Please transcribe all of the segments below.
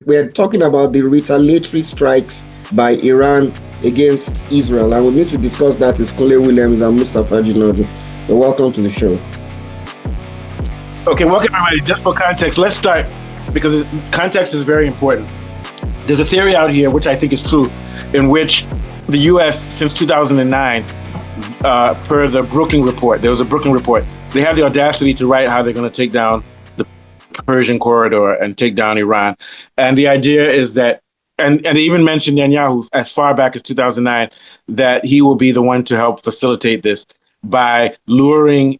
we're talking about the retaliatory strikes by Iran against Israel, and we need to discuss that is Kunle Williams and Mustafa Jinadu. So welcome to the show. Okay, welcome everybody. Just for context, let's start because context is very important. There's a theory out here, which I think is true, in which the U.S. since 2009, per the Brookings report, there was a Brookings report, they have the audacity to write how they're going to take down the Persian corridor and take down Iran. And the idea is that, and they even mentioned Netanyahu as far back as 2009, that he will be the one to help facilitate this by luring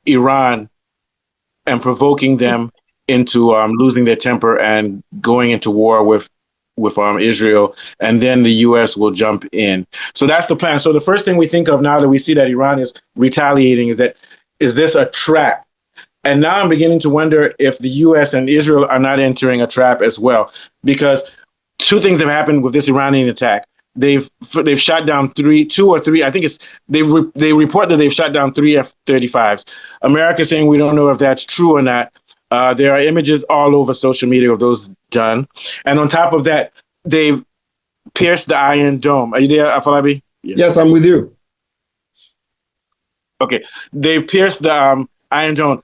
Iran and provoking them into losing their temper and going into war with Israel, and then the U.S. will jump in. So that's the plan. So the first thing we think of now that we see that Iran is retaliating is this a trap? And now I'm beginning to wonder if the U.S. and Israel are not entering a trap as well, because two things have happened with this Iranian attack. They've shot down two or three. I think they report that they've shot down 3 F-35s. America saying we don't know if that's true or not. There are images all over social media of those done, and on top of that, they've pierced the Iron Dome. Are you there, Afolabi? Yes, I'm with you. Okay, they've pierced the Iron Dome.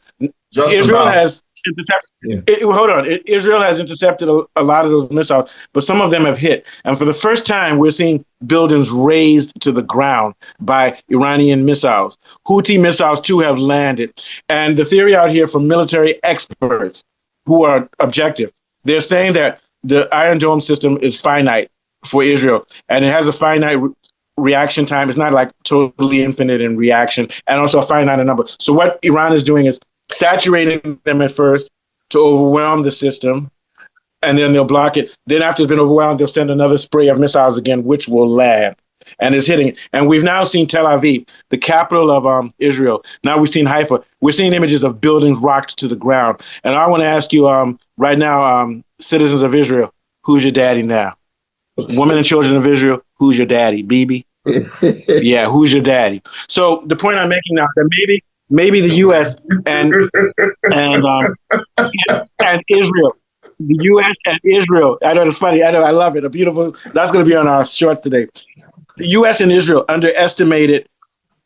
Just Israel about. has intercepted. Hold on. Israel has intercepted a lot of those missiles, but some of them have hit. And for the first time, we're seeing buildings razed to the ground by Iranian missiles. Houthi missiles, too, have landed. And the theory out here from military experts who are objective, they're saying that the Iron Dome system is finite for Israel, and it has a finite reaction time. It's not like totally infinite in reaction, and also a finite number. So what Iran is doing is saturating them at first to overwhelm the system, and then they'll block it. Then after it's been overwhelmed, they'll send another spray of missiles again, which will land. And it's hitting. And we've now seen Tel Aviv, the capital of Israel. Now we've seen Haifa. We're seeing images of buildings rocked to the ground. And I want to ask you right now, citizens of Israel, who's your daddy now? Women and children of Israel, who's your daddy? Bibi? Yeah, who's your daddy? So the point I'm making now is that maybe the U.S. and Israel, the U.S. and Israel. I know it's funny. I know I love it. That's going to be on our shorts today. The U.S. and Israel underestimated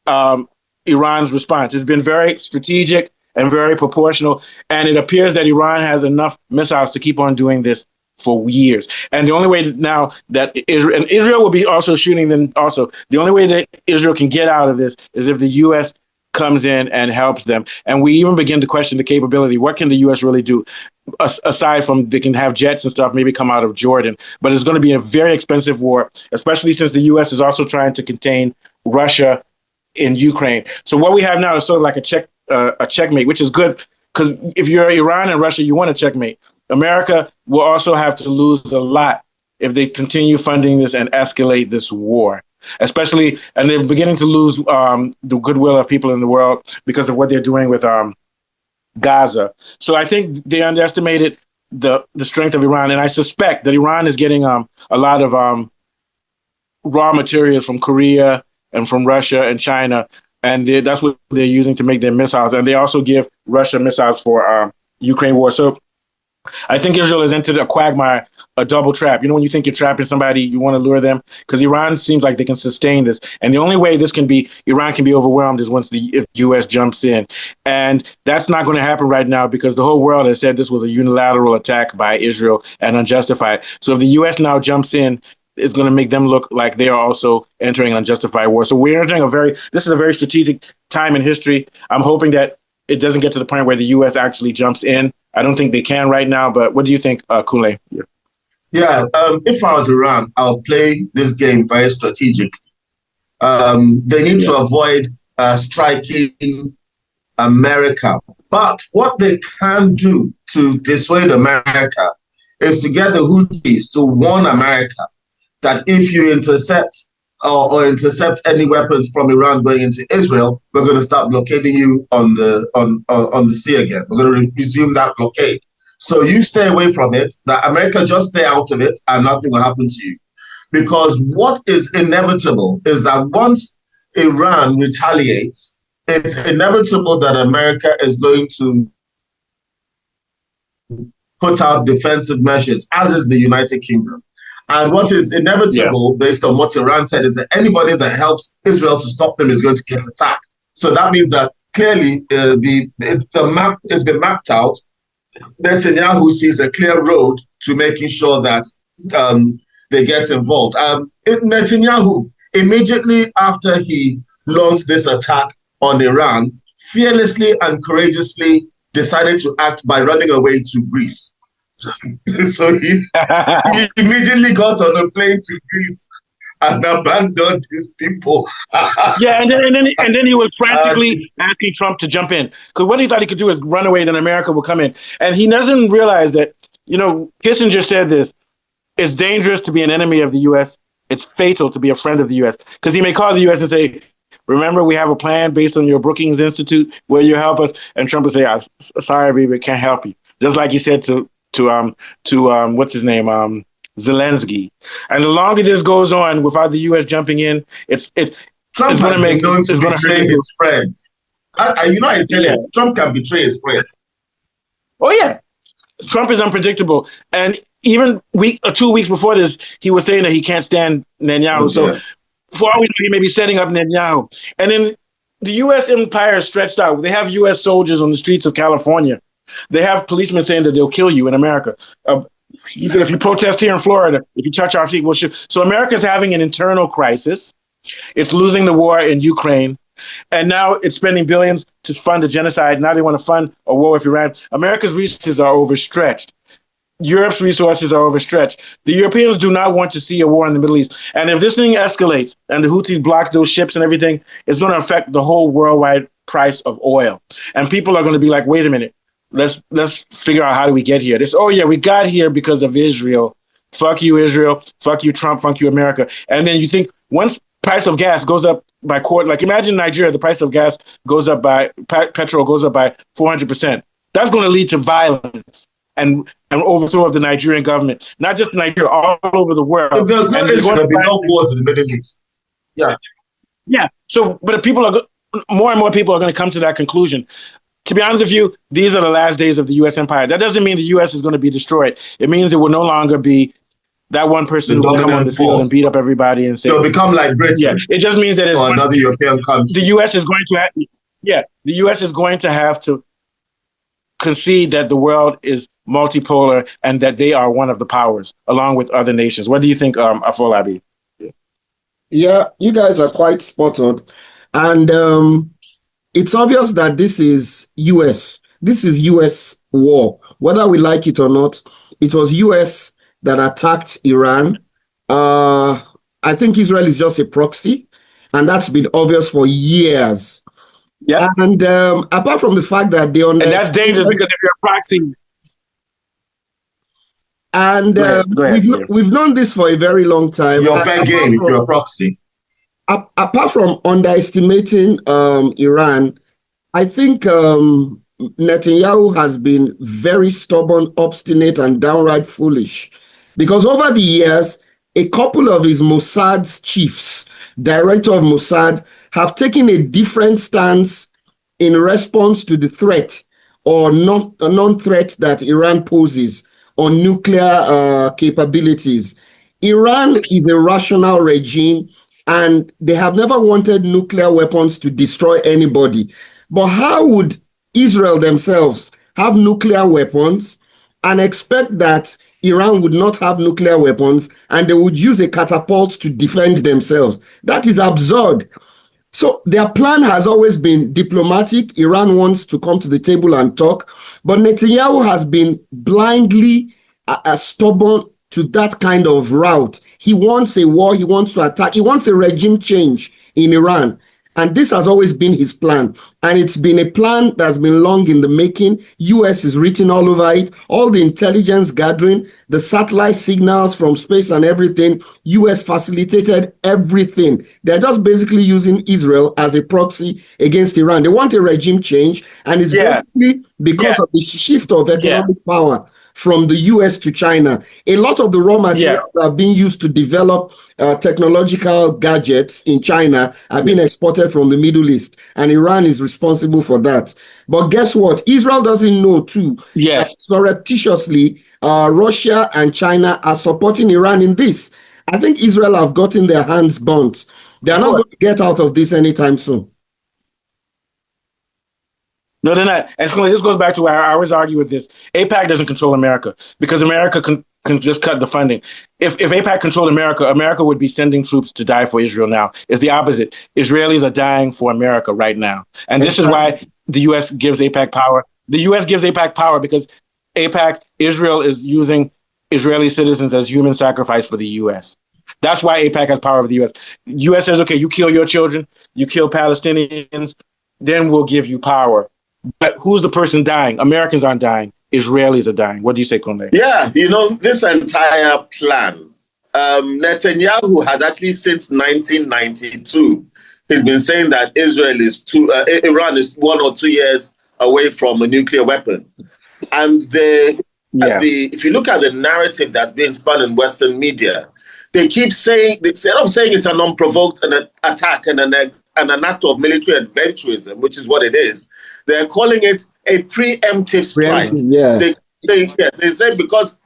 Iran's response. It's been very strategic and very proportional, and it appears that Iran has enough missiles to keep on doing this for years. And the only way now that Israel will be also shooting them also. The only way that Israel can get out of this is if the U.S. comes in and helps them. And we even begin to question the capability. What can the U.S. really do? Aside from they can have jets and stuff, maybe come out of Jordan. But it's going to be a very expensive war, especially since the U.S. is also trying to contain Russia in Ukraine. So what we have now is sort of like a checkmate, which is good because if you're Iran and Russia, you want a checkmate. America will also have to lose a lot if they continue funding this and escalate this war. Especially, and they're beginning to lose the goodwill of people in the world because of what they're doing with Gaza. So I think they underestimated the strength of Iran, and I suspect that Iran is getting a lot of raw materials from Korea and from Russia and China, and that's what they're using to make their missiles. And they also give Russia missiles for Ukraine war. So I think Israel has entered a quagmire, a double trap. You know, when you think you're trapping somebody, you want to lure them because Iran seems like they can sustain this. And the only way Iran can be overwhelmed is if the U.S. jumps in. And that's not going to happen right now because the whole world has said this was a unilateral attack by Israel and unjustified. So if the U.S. now jumps in, it's going to make them look like they are also entering an unjustified war. So we're entering this is a very strategic time in history. I'm hoping that it doesn't get to the point where the U.S. actually jumps in. I don't think they can right now, but what do you think, Kunle? Yeah, if I was Iran, I'll play this game very strategically. They need to avoid striking America. But what they can do to dissuade America is to get the Houthis to warn America that if you intercept or intercept any weapons from Iran going into Israel, we're going to start blockading you on the sea again. We're going to resume that blockade. So you stay away from it. That America just stay out of it, and nothing will happen to you. Because what is inevitable is that once Iran retaliates, it's inevitable that America is going to put out defensive measures, as is the United Kingdom. And what is inevitable, based on what Iran said, is that anybody that helps Israel to stop them is going to get attacked. So that means that clearly it's been mapped out. Netanyahu sees a clear road to making sure that they get involved. Netanyahu, immediately after he launched this attack on Iran, fearlessly and courageously decided to act by running away to Greece. So he immediately got on a plane to Greece and abandoned his people. Yeah, and then he was frantically asking Trump to jump in, because what he thought he could do is run away, then America will come in. And he doesn't realize that, Kissinger said this: it's dangerous to be an enemy of the U.S. It's fatal to be a friend of the U.S. Because he may call the U.S. and say, remember, we have a plan based on your Brookings Institute where you help us. And Trump will say, sorry, baby, can't help you. Just like he said to what's his name, Zelensky. And the longer this goes on without the U.S. jumping in, Trump has been known to betray his friends. I said it. Trump can betray his friends. Oh yeah, Trump is unpredictable. And even 2 weeks before this, he was saying that he can't stand Netanyahu. Okay. So for all we know, he may be setting up Netanyahu. And then the U.S. empire is stretched out. They have U.S. soldiers on the streets of California. They have policemen saying that they'll kill you in America. He said, if you protest here in Florida, if you touch our feet, we'll shoot. So America's having an internal crisis. It's losing the war in Ukraine. And now it's spending billions to fund a genocide. Now they want to fund a war with Iran. America's resources are overstretched. Europe's resources are overstretched. The Europeans do not want to see a war in the Middle East. And if this thing escalates and the Houthis block those ships and everything, it's going to affect the whole worldwide price of oil. And people are going to be like, wait a minute. Let's figure out how do we get here. We got here because of Israel. Fuck you, Israel. Fuck you, Trump. Fuck you, America. And then you think once price of gas goes up by quarter, like imagine Nigeria, the price of gas goes up by petrol goes up by 400%. That's going to lead to violence and overthrow of the Nigerian government. Not just Nigeria, all over the world. If there's no issue, there'll be no wars in the Middle East. Yeah. Yeah. So, but more and more people are going to come to that conclusion. To be honest with you, these are the last days of the U.S. empire. That doesn't mean the U.S. is going to be destroyed. It means it will no longer be that one person who will come on the field and beat up everybody and say they'll become like Britain. Yeah, it just means that or another European country. The U.S. is going to have, the U.S. is going to have to concede that the world is multipolar and that they are one of the powers along with other nations. What do you think, Afolabi? Yeah, you guys are quite spot on, and it's obvious that this is U.S. This is U.S. war. Whether we like it or not, it was U.S. that attacked Iran. I think Israel is just a proxy, and that's been obvious for years. Yeah. And apart from the fact that they and that's dangerous because if you're a proxy. And we've known this for a very long time. You're fair game if you're a proxy. Apart from underestimating Iran, I think Netanyahu has been very stubborn, obstinate, and downright foolish. Because over the years, a couple of his Mossad's chiefs, director of Mossad, have taken a different stance in response to the threat or non-threat that Iran poses on nuclear capabilities. Iran is a rational regime, and they have never wanted nuclear weapons to destroy anybody. But how would Israel themselves have nuclear weapons and expect that Iran would not have nuclear weapons and they would use a catapult to defend themselves? That is absurd. So their plan has always been diplomatic. Iran wants to come to the table and talk, but Netanyahu has been blindly stubborn to that kind of route. He wants a war, he wants to attack, he wants a regime change in Iran. And this has always been his plan. And it's been a plan that's been long in the making. US is written all over it. All the intelligence gathering, the satellite signals from space and everything, US facilitated everything. They're just basically using Israel as a proxy against Iran. They want a regime change. And it's basically because of the shift of economic power from the US to China. A lot of the raw materials that are being used to develop technological gadgets in China are being exported from the Middle East, and Iran is responsible for that. But guess what? Israel doesn't know too. Yes. Surreptitiously, Russia and China are supporting Iran in this. I think Israel have gotten their hands burnt. They're not going to get out of this anytime soon. No, they're not. And this goes back to where I always argue with this. AIPAC doesn't control America because America can just cut the funding. If AIPAC controlled America, America would be sending troops to die for Israel now. It's the opposite. Israelis are dying for America right now. And this is why the U.S. gives AIPAC power. The U.S. gives AIPAC power because AIPAC, Israel is using Israeli citizens as human sacrifice for the U.S. That's why AIPAC has power over the U.S. U.S. says, okay, you kill your children, you kill Palestinians, then we'll give you power. But who's the person dying? Americans aren't dying. Israelis are dying. What do you say, Conde? Yeah, this entire plan, Netanyahu has actually since 1992, he's been saying that Iran is 1 or 2 years away from a nuclear weapon. And if you look at the narrative that's being spun in Western media, they keep saying, instead of saying it's an unprovoked attack and an act of military adventurism, which is what it is, they're calling it a preemptive strike. They say because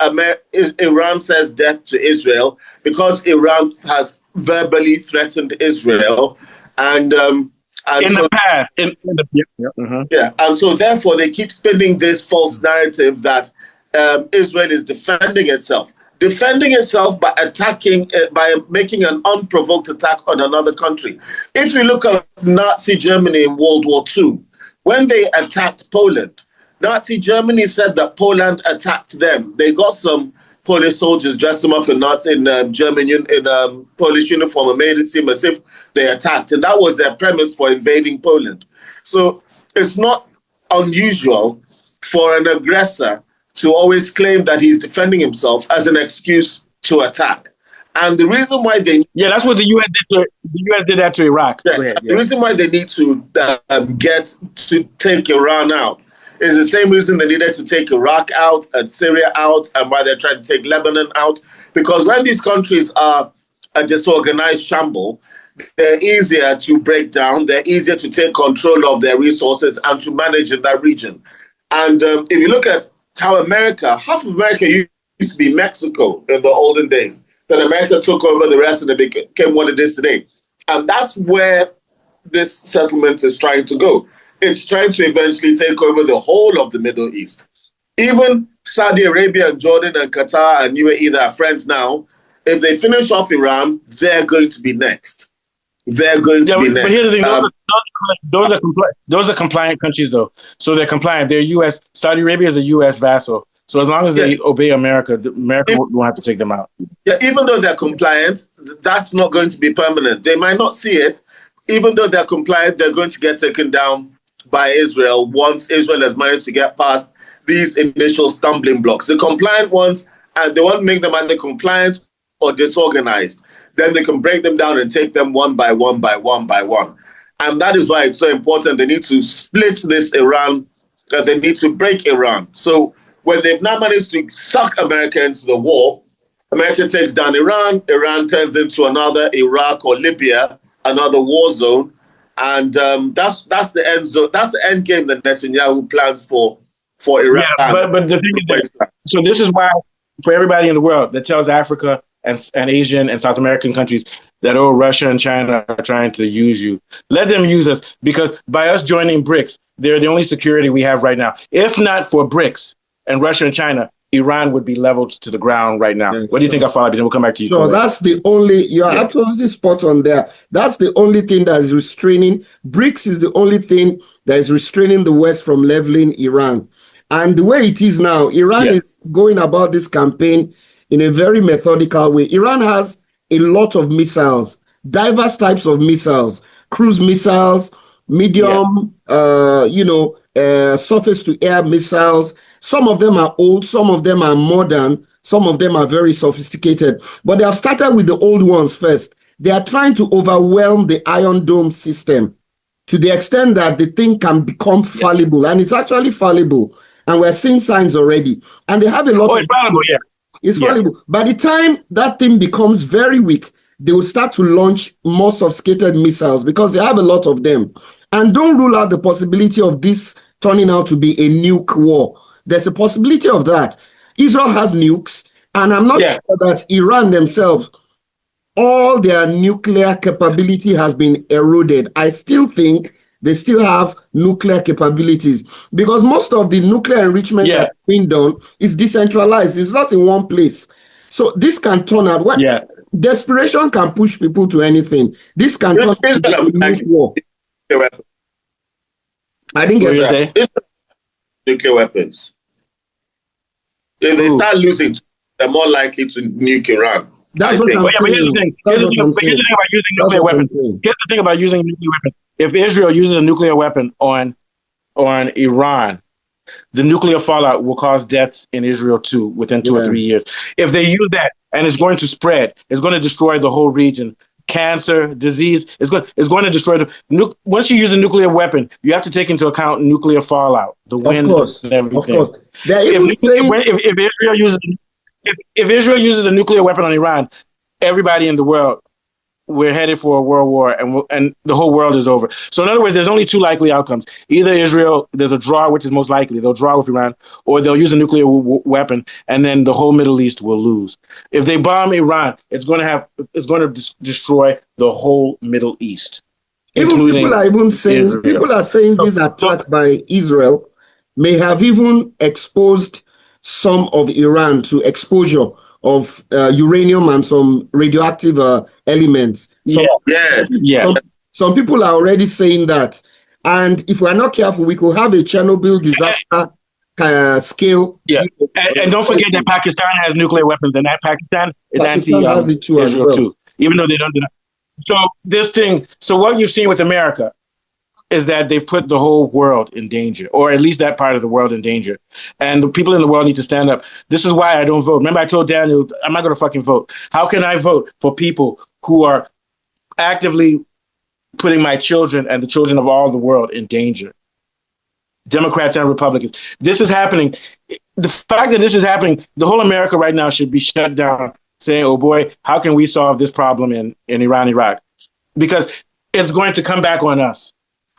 Iran says death to Israel, because Iran has verbally threatened Israel, and and so therefore they keep spinning this false narrative that Israel is defending itself by attacking, by making an unprovoked attack on another country. If you look at Nazi Germany in World War II, when they attacked Poland, Nazi Germany said that Poland attacked them. They got some Polish soldiers, dressed them up in Polish uniform, and made it seem as if they attacked. And that was their premise for invading Poland. So it's not unusual for an aggressor to always claim that he's defending himself as an excuse to attack. And the reason why that's what the U.S. did that to Iraq. Yes, the reason why they need to get to take Iran out is the same reason they needed to take Iraq out and Syria out, and why they're trying to take Lebanon out. Because when these countries are a disorganized shamble, they're easier to break down, they're easier to take control of their resources and to manage in that region. And if you look at how half of America used to be Mexico in the olden days. Then America took over the rest and it became what it is today. And that's where this settlement is trying to go. It's trying to eventually take over the whole of the Middle East. Even Saudi Arabia and Jordan and Qatar and UAE that are friends now, if they finish off Iran, they're going to be next. They're going to be next. But here's the thing, those are compliant countries, though. So they're compliant. They're U.S. Saudi Arabia is a U.S. vassal. So as long as they obey America, America won't have to take them out. Yeah, even though they're compliant, that's not going to be permanent. They might not see it. Even though they're compliant, they're going to get taken down by Israel once Israel has managed to get past these initial stumbling blocks. The compliant ones, and they want to make them either compliant or disorganized. Then they can break them down and take them one by one by one by one. And that is why it's so important. They need to split this Iran, they need to break Iran. So when they've now managed to suck America into the war, America takes down Iran, Iran turns into another Iraq or Libya, another war zone. And that's the end zone. That's the end game that Netanyahu plans for Iran. Yeah, but the thing is, so this is why for everybody in the world that tells Africa and Asian and South American countries that, oh, Russia and China are trying to use you. Let them use us, because by us joining BRICS, they're the only security we have right now. If not for BRICS and Russia and China, Iran would be leveled to the ground right now. What do you think, Afolabi? Then we'll come back to you. So that's the only, you're absolutely spot on there. That's the only thing that is restraining. BRICS is the only thing that is restraining the West from leveling Iran. And the way it is now, Iran is going about this campaign in a very methodical way. Iran has a lot of missiles, diverse types of missiles, cruise missiles, medium, surface-to-air missiles. Some of them are old, some of them are modern, some of them are very sophisticated. But they have started with the old ones first. They are trying to overwhelm the Iron Dome system to the extent that the thing can become fallible, and it's actually fallible. and we're seeing signs already. And they have a lot Oh, of... it's fallible, yeah. It's fallible. By the time that thing becomes very weak, they will start to launch more sophisticated missiles because they have a lot of them. And don't rule out the possibility of this turning out to be a nuke war. There's a possibility of that. Israel has nukes, and I'm not sure that Iran themselves, all their nuclear capability has been eroded. I still think they still have nuclear capabilities because most of the nuclear enrichment that's being done is decentralized. It's not in one place. So this can turn out... Desperation can push people to anything. This can turn into a nuclear war. I didn't get that. Nuclear weapons. If they start losing, they're more likely to nuke Iran. That's what I'm saying. Here's the thing about using a nuclear weapon. If Israel uses a nuclear weapon on Iran, the nuclear fallout will cause deaths in Israel too within 2 or 3 years. If they use that, and it's going to spread, it's going to destroy the whole region. Cancer, disease, it's going to destroy once you use a nuclear weapon, you have to take into account nuclear fallout, the wind, and everything. Of course. If Israel uses a nuclear weapon on Iran, everybody in the world, we're headed for a world war, and the whole world is over. So in other words, there's only two likely outcomes. Either Israel, there's a draw, which is most likely, they'll draw with Iran, or they'll use a nuclear weapon, and then the whole Middle East will lose. If they bomb Iran, it's going to destroy the whole Middle East. People are saying this attack by Israel may have even exposed some of Iran to exposure of uranium and some radioactive elements. Some people are already saying that. And if we're not careful, we could have a Chernobyl disaster scale. And don't forget that Pakistan has nuclear weapons, and that Pakistan is anti-Israel too, even though they don't do that. So what you've seen with America is that they've put the whole world in danger, or at least that part of the world in danger. And the people in the world need to stand up. This is why I don't vote. Remember, I told Daniel, I'm not going to fucking vote. How can I vote for people who are actively putting my children and the children of all the world in danger? Democrats and Republicans. This is happening. The fact that this is happening, the whole America right now should be shut down, saying, oh boy, how can we solve this problem in Iran, Iraq? Because it's going to come back on us.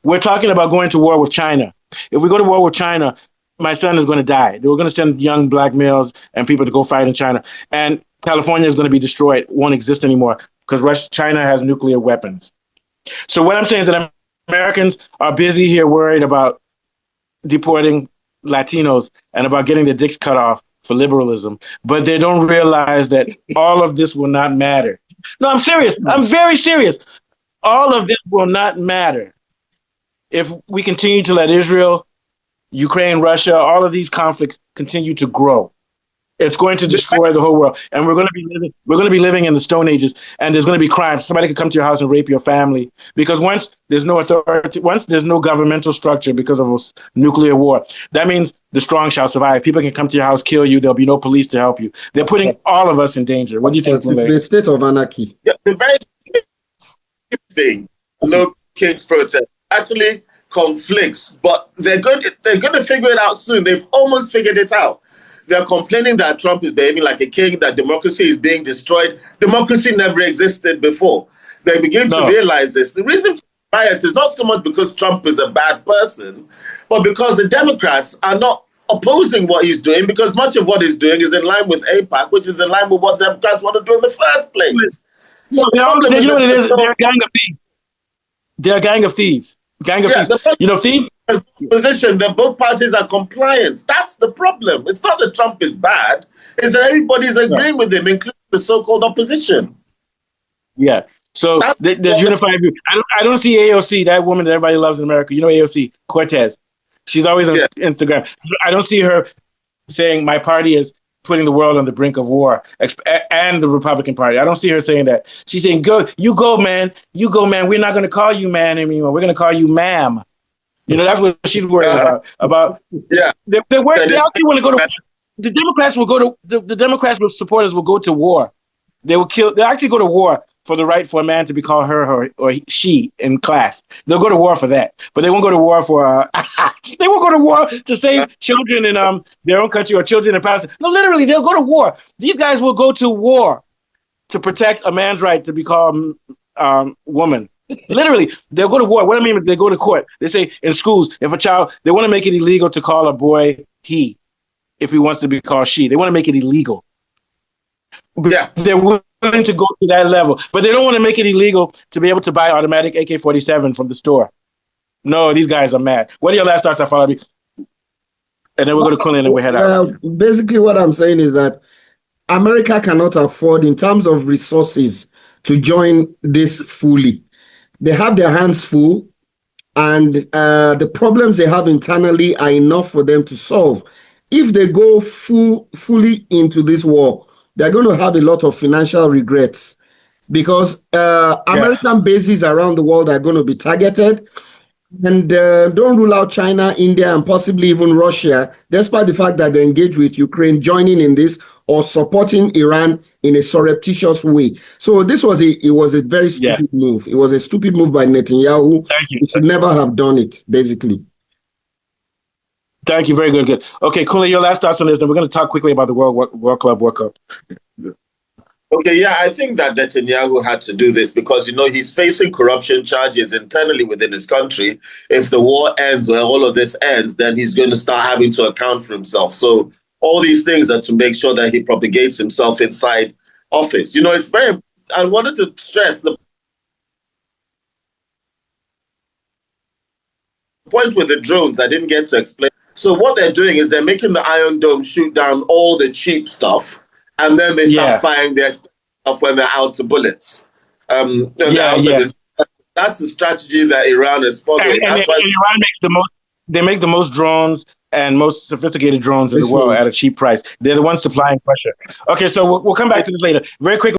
We're talking about going to war with China. If we go to war with China, my son is going to die. We're going to send young black males and people to go fight in China. And California is going to be destroyed, won't exist anymore because China has nuclear weapons. So what I'm saying is that Americans are busy here worried about deporting Latinos and about getting their dicks cut off for liberalism, but they don't realize that all of this will not matter. No, I'm serious. I'm very serious. All of this will not matter if we continue to let Israel, Ukraine, Russia, all of these conflicts continue to grow. It's going to destroy the whole world, and we're going to be living in the Stone Ages, and there's going to be crime. Somebody could come to your house and rape your family because once there's no authority, once there's no governmental structure because of a nuclear war, that means the strong shall survive. People can come to your house, kill you. There'll be no police to help you. They're putting all of us in danger. What do you think? The state of anarchy. Yeah, the very thing, no King's protest, actually conflicts, but they're going to figure it out soon. They've almost figured it out. They're complaining that Trump is behaving like a king, that democracy is being destroyed. Democracy never existed before. They begin to realize this. The reason for riots is not so much because Trump is a bad person, but because the Democrats are not opposing what he's doing, because much of what he's doing is in line with AIPAC, which is in line with what Democrats want to do in the first place. So you know what it is? They're a gang of thieves. They're a gang of thieves. Thieves. Position that both parties are compliant. That's the problem. It's not that Trump is bad. It's that everybody's agreeing with him, including the so-called opposition. Yeah. So there's unified view. I don't see AOC, that woman that everybody loves in America. You know AOC, Cortez. She's always on Instagram. I don't see her saying my party is putting the world on the brink of war, and the Republican Party. I don't see her saying that. She's saying, go, man. You go, man. We're not going to call you man anymore. We're going to call you ma'am. You know, that's what she's worried about. They actually want to go to. The Democrats will go to. The Democrats supporters will go to war. They'll actually go to war for the right for a man to be called her or she in class. They'll go to war for that, but they won't go to war for. They won't go to war to save children in their own country or children in Palestine. No, literally, they'll go to war. These guys will go to war to protect a man's right to be called woman. Literally, they'll go to war. What I mean is they go to court. They say in schools, if a child, they want to make it illegal to call a boy he if he wants to be called she. They want to make it illegal. Yeah. They're willing to go to that level, but they don't want to make it illegal to be able to buy automatic AK-47 from the store. No, these guys are mad. What are your last thoughts, Afolabi? And then we'll go to Quillen and we'll head out. Basically, what I'm saying is that America cannot afford, in terms of resources, to join this fully. They have their hands full, and the problems they have internally are enough for them to solve. If they go fully into this war, they're going to have a lot of financial regrets, because American bases around the world are going to be targeted. And don't rule out China, India, and possibly even Russia, despite the fact that they engage with Ukraine, joining in this or supporting Iran in a surreptitious way. So this was a very stupid move. It was a stupid move by Netanyahu. Thank you. He should never have done it, basically. Thank you. Very good. Good. Okay, Quillen, your last thoughts on this, then we're going to talk quickly about the World Club World Cup. Okay, yeah, I think that Netanyahu had to do this because, he's facing corruption charges internally within his country. If the war ends or all of this ends, then he's going to start having to account for himself. So all these things are to make sure that he propagates himself inside office. It's very, I wanted to stress the point with the drones. I didn't get to explain. So what they're doing is they're making the Iron Dome shoot down all the cheap stuff, and then they start firing their stuff when they're out of bullets. That's the strategy that Iran is following. And Iran makes the most drones and most sophisticated drones in the world at a cheap price. They're the ones supplying pressure. Okay, so we'll come back to this later. Very quickly.